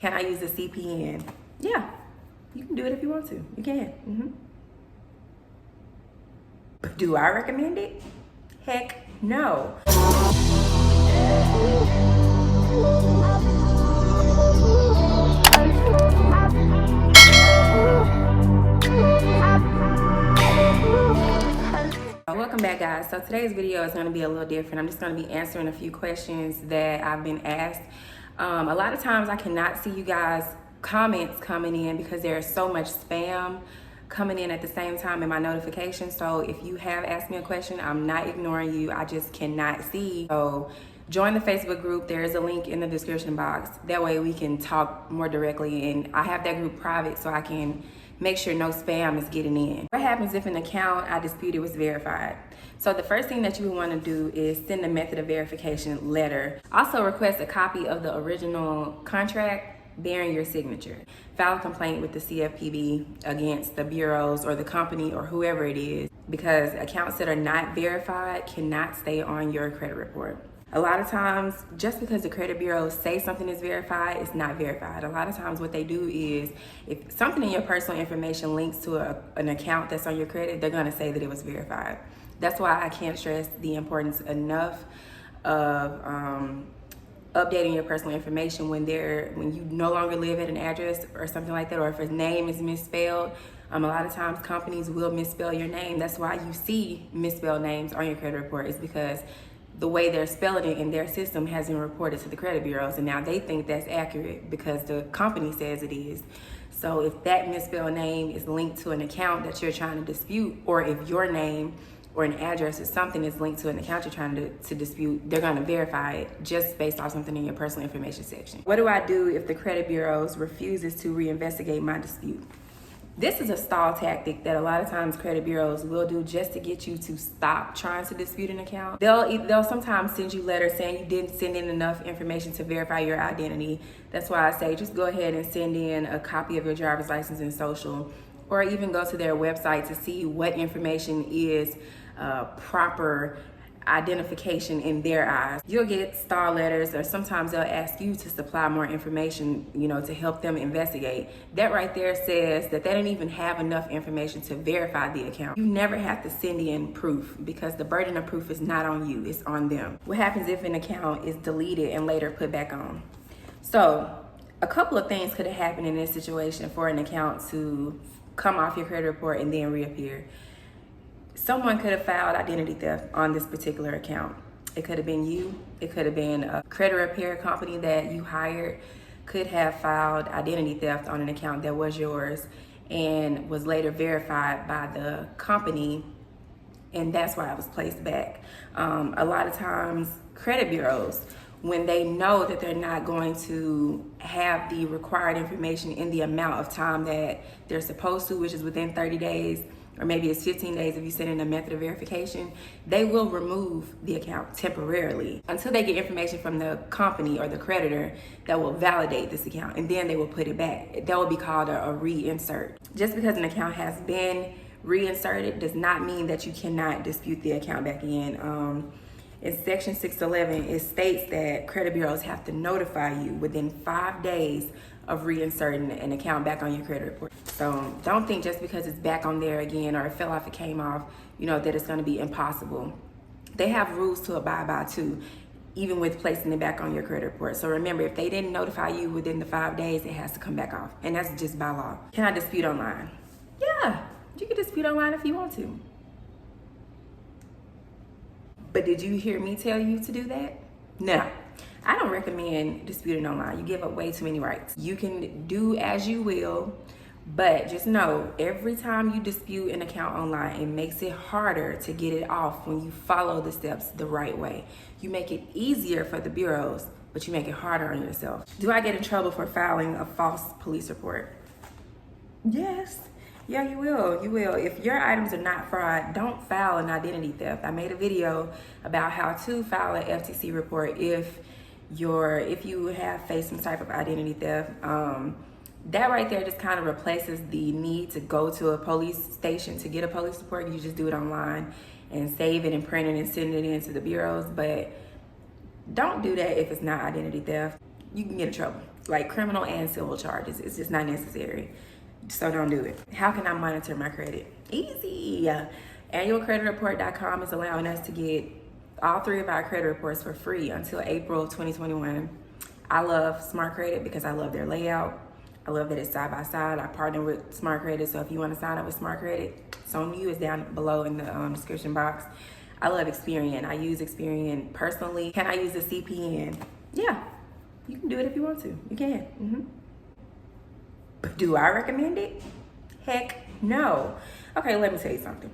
Can I use a CPN? Yeah, you can do it if you want to. You can. But do I recommend it? Heck no. Welcome back, guys. So today's video is going to be a little different. I'm just going to be answering a few questions that I've been asked. A lot of times I cannot see you guys comments coming in because there's so much spam coming in at the same time in my notifications. So if you have asked me a question, I'm not ignoring you. I just cannot see. So join the Facebook group. There is a link in the description box. That way we can talk more directly, and I have that group private so I can make sure no spam is getting in. What happens if an account I disputed was verified? So the first thing that you would want to do is send a method of verification letter. Also request a copy of the original contract bearing your signature. File a complaint with the CFPB against the bureaus or the company or whoever it is, because accounts that are not verified cannot stay on your credit report. A lot of times, just because the credit bureaus say something is verified, it's not verified. A lot of times what they do is, if something in your personal information links to an account that's on your credit, they're gonna say that it was verified. That's why I can't stress the importance enough of updating your personal information when you no longer live at an address or something like that, or if a name is misspelled. A lot of times companies will misspell your name. That's why you see misspelled names on your credit report, is because the way they're spelling it in their system hasn't reported to the credit bureaus, and now they think that's accurate because the company says it is. So if that misspelled name is linked to an account that you're trying to dispute, or if your name or an address or something is linked to an account you're trying to dispute, they're gonna verify it just based off something in your personal information section. What do I do if the credit bureaus refuses to reinvestigate my dispute? This is a stall tactic that a lot of times credit bureaus will do just to get you to stop trying to dispute an account. They'll sometimes send you letters saying you didn't send in enough information to verify your identity. That's why I say just go ahead and send in a copy of your driver's license and social, or even go to their website to see what information is proper identification in their eyes. You'll get stall letters, or sometimes they'll ask you to supply more information, to help them investigate. That right there says that they didn't even have enough information to verify the account. You never have to send in proof, because the burden of proof is not on you, it's on them. What happens if an account is deleted and later put back on? So a couple of things could have happened in this situation for an account to come off your credit report and then reappear. Someone could have filed identity theft on this particular account. It could have been you. It could have been a credit repair company that you hired, could have filed identity theft on an account that was yours and was later verified by the company, and that's why it was placed back. A lot of times credit bureaus, when they know that they're not going to have the required information in the amount of time that they're supposed to, which is within 30 days, or maybe it's 15 days if you send in a method of verification, they will remove the account temporarily until they get information from the company or the creditor that will validate this account, and then they will put it back. That will be called a reinsert. Just because an account has been reinserted does not mean that you cannot dispute the account back in. In section 611, it states that credit bureaus have to notify you within 5 days of reinserting an account back on your credit report. So don't think just because it's back on there again, or it fell off, it came off, that it's gonna be impossible. They have rules to abide by too, even with placing it back on your credit report. So remember, if they didn't notify you within the 5 days, it has to come back off, and that's just by law. Can I dispute online? Yeah, you can dispute online if you want to. But did you hear me tell you to do that? No, I don't recommend disputing online. You give up way too many rights. You can do as you will, but just know every time you dispute an account online, it makes it harder to get it off when you follow the steps the right way. You make it easier for the bureaus, but you make it harder on yourself. Do I get in trouble for filing a false police report? Yes. Yeah, you will. You will. If your items are not fraud, don't file an identity theft. I made a video about how to file an FTC report if you have faced some type of identity theft. That right there just kind of replaces the need to go to a police station to get a police report. You just do it online and save it and print it and send it in to the bureaus. But don't do that if it's not identity theft. You can get in trouble. like criminal and civil charges. It's just not necessary. So don't do it. How can I monitor my credit? Easy. Annualcreditreport.com is allowing us to get all 3 of our credit reports for free until April 2021. I love Smart Credit because I love their layout. I love that it's side by side. I partner with Smart Credit, so if you want to sign up with Smart Credit, it's on you. It's down below in the description box. I love Experian. I use Experian personally. Can I use a CPN? Yeah, you can do it if you want to. You can. But do I recommend it? Heck no. Okay, let me tell you something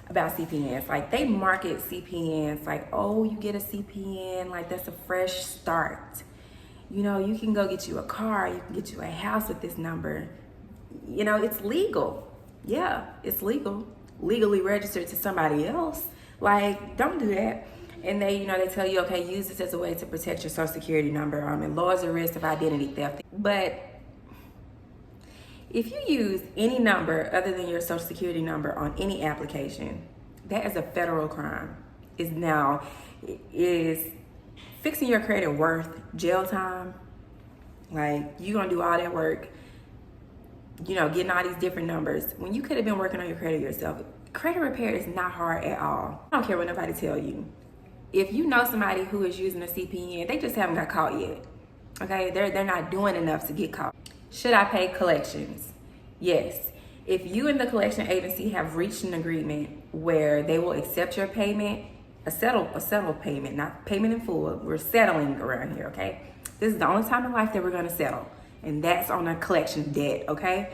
about CPNs. Like, they market CPNs like, oh, you get a CPN, like that's a fresh start. You know, you can go get you a car, you can get you a house with this number. You know, it's legal. Yeah, it's legal. Legally registered to somebody else. Like, don't do that. And they, you know, they tell you, okay, use this as a way to protect your social security number and lowers the risk of identity theft. But if you use any number other than your social security number on any application, that is a federal crime. Is fixing your credit worth jail time? Like, you gonna do all that work, you know, getting all these different numbers when you could have been working on your credit yourself. Credit repair is not hard at all. I don't care what nobody tell you. If you know somebody who is using a CPN, they just haven't got caught yet. Okay, they're not doing enough to get caught. Should I pay collections? Yes. If you and the collection agency have reached an agreement where they will accept your payment, a settled payment, not payment in full. We're settling around here, okay? This is the only time in life that we're gonna settle, and that's on a collection debt, okay?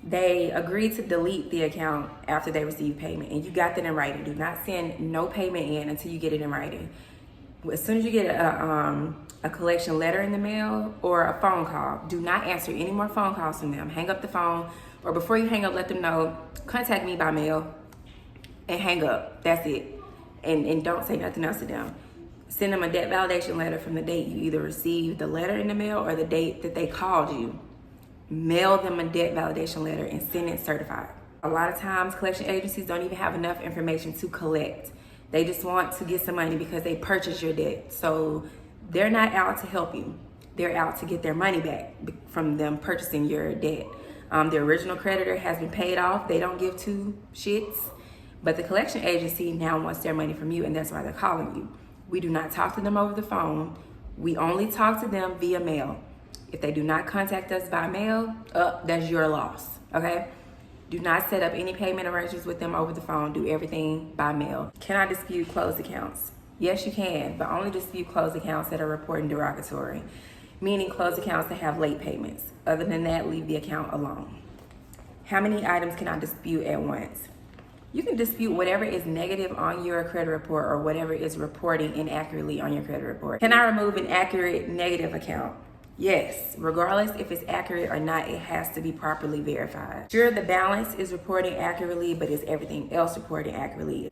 They agreed to delete the account after they receive payment, and you got that in writing. Do not send no payment in until you get it in writing. As soon as you get a collection letter in the mail or a phone call, do not answer any more phone calls from them. Hang up the phone, or before you hang up, let them know, contact me by mail, and hang up. That's it. And don't say nothing else to them. Send them a debt validation letter from the date you either received the letter in the mail or the date that they called you. Mail them a debt validation letter and send it certified. A lot of times collection agencies don't even have enough information to collect. They just want to get some money because they purchased your debt. So they're not out to help you. They're out to get their money back from them purchasing your debt. The original creditor has been paid off. They don't give 2 shits. But the collection agency now wants their money from you, and that's why they're calling you. We do not talk to them over the phone. We only talk to them via mail. If they do not contact us by mail, that's your loss, okay? Do not set up any payment arrangements with them over the phone. Do everything by mail. Can I dispute closed accounts? Yes, you can, but only dispute closed accounts that are reporting derogatory, meaning closed accounts that have late payments. Other than that, leave the account alone. How many items can I dispute at once? You can dispute whatever is negative on your credit report or whatever is reporting inaccurately on your credit report. Can I remove an accurate negative account? Yes, regardless if it's accurate or not, it has to be properly verified. Sure, the balance is reporting accurately, but is everything else reporting accurately?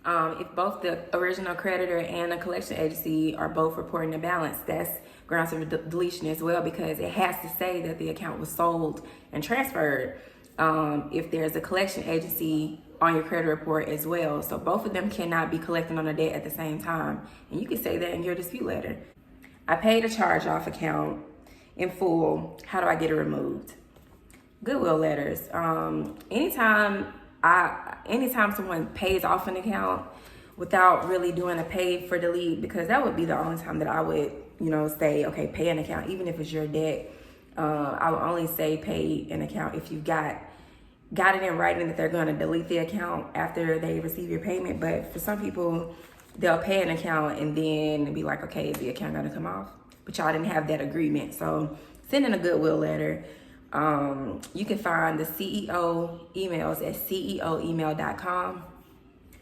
If both the original creditor and the collection agency are both reporting the balance, that's grounds for deletion as well, because it has to say that the account was sold and transferred. If there's a collection agency on your credit report as well. So both of them cannot be collecting on a debt at the same time. And you can say that in your dispute letter. I paid a charge-off account in full. How do I get it removed? Goodwill letters. Anytime someone pays off an account without really doing a pay for delete, because that would be the only time that I would, say, okay, pay an account, even if it's your debt. I would only say pay an account if you got it in writing that they're going to delete the account after they receive your payment. But for some people, they'll pay an account and then be like, okay, is the account going to come off? But y'all didn't have that agreement. So send in a goodwill letter. You can find the CEO emails at ceoemail.com,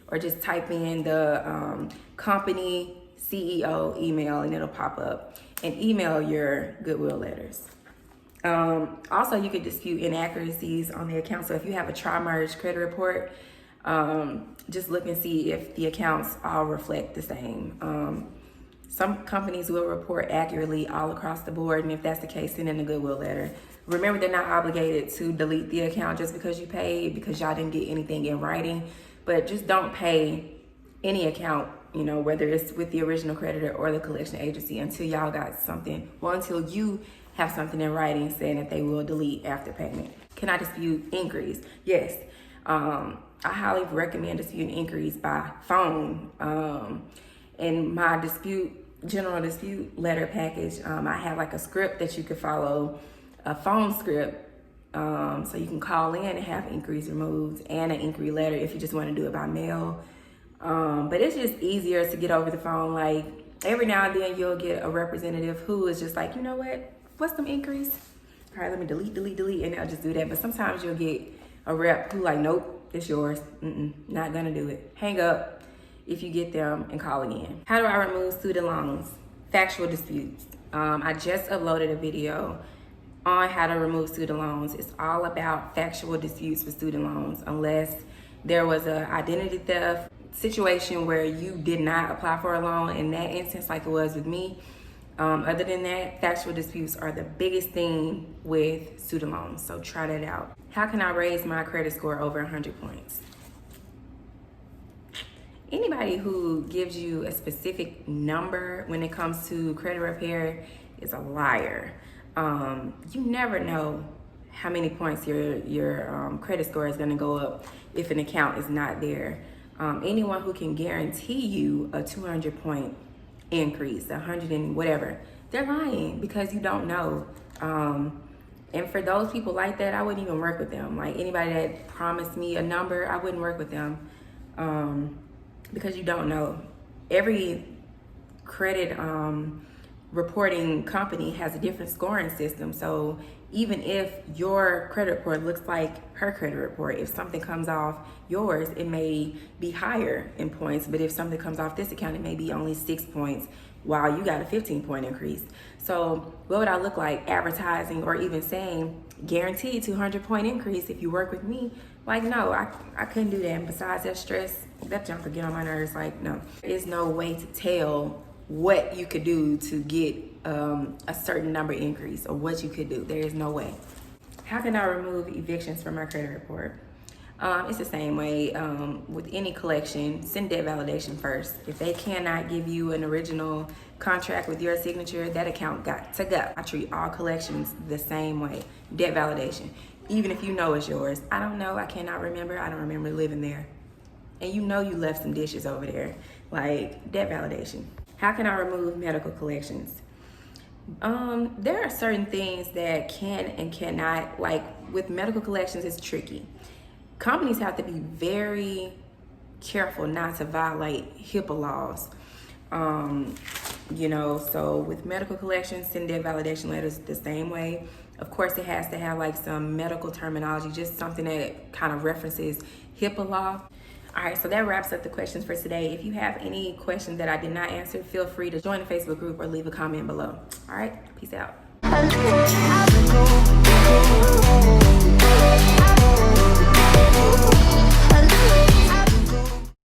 or just type in the company CEO email and it'll pop up, and email your goodwill letters. Also, you could dispute inaccuracies on the account. So if you have a tri-merge credit report, just look and see if the accounts all reflect the same. Some companies will report accurately all across the board, and if that's the case, send in a goodwill letter. Remember, they're not obligated to delete the account just because you paid, because y'all didn't get anything in writing. But just don't pay any account you know, whether it's with the original creditor or the collection agency, until y'all got something, well, until you have something in writing saying that they will delete after payment. Can I dispute inquiries? Yes. I highly recommend disputing inquiries by phone. In my general dispute letter package, I have like a script that you could follow, a phone script. So you can call in and have inquiries removed, and an inquiry letter if you just want to do it by mail. But it's just easier to get over the phone. Like every now and then you'll get a representative who is just like, you know what, what's some inquiries? All right, let me delete, and they'll just do that. But sometimes you'll get a rep who like, nope, it's yours. Not gonna do it. Hang up if you get them and call again. How do I remove student loans? Factual disputes. I just uploaded a video on how to remove student loans. It's all about factual disputes with student loans, unless there was an identity theft situation where you did not apply for a loan in that instance, like it was with me. Other than that, factual disputes are the biggest thing with student loans, so try that out. How can I raise my credit score over 100 points? Anybody who gives you a specific number when it comes to credit repair is a liar. You never know how many points your credit score is going to go up if an account is not there. Anyone who can guarantee you a 200 point increase, 100 and whatever, they're lying, because you don't know. And for those people like that, I wouldn't even work with them. Like anybody that promised me a number, I wouldn't work with them, because you don't know. Every credit reporting company has a different scoring system. So even if your credit report looks like her credit report, if something comes off yours, it may be higher in points. But if something comes off this account, it may be only 6 points, while you got a 15-point increase. So what would I look like advertising or even saying guaranteed 200-point increase if you work with me? Like, no, I couldn't do that. And besides that stress, that junk could get on my nerves. Like, no, there's no way to tell what you could do to get a certain number increase, or what you could do. There is no way. How can I remove evictions from my credit report? It's the same way with any collection. Send debt validation first. If they cannot give you an original contract with your signature, that account got to go. I treat all collections the same way. Debt validation. Even if you know it's yours. I don't know, I cannot remember. I don't remember living there. And you know you left some dishes over there. Like, debt validation. How can I remove medical collections? There are certain things that can and cannot, like with medical collections, it's tricky. Companies have to be very careful not to violate HIPAA laws. You know, so with medical collections, send debt validation letters the same way. Of course, it has to have like some medical terminology, just something that kind of references HIPAA law. All right, so that wraps up the questions for today. If you have any questions that I did not answer, feel free to join the Facebook group or leave a comment below. All right, peace out.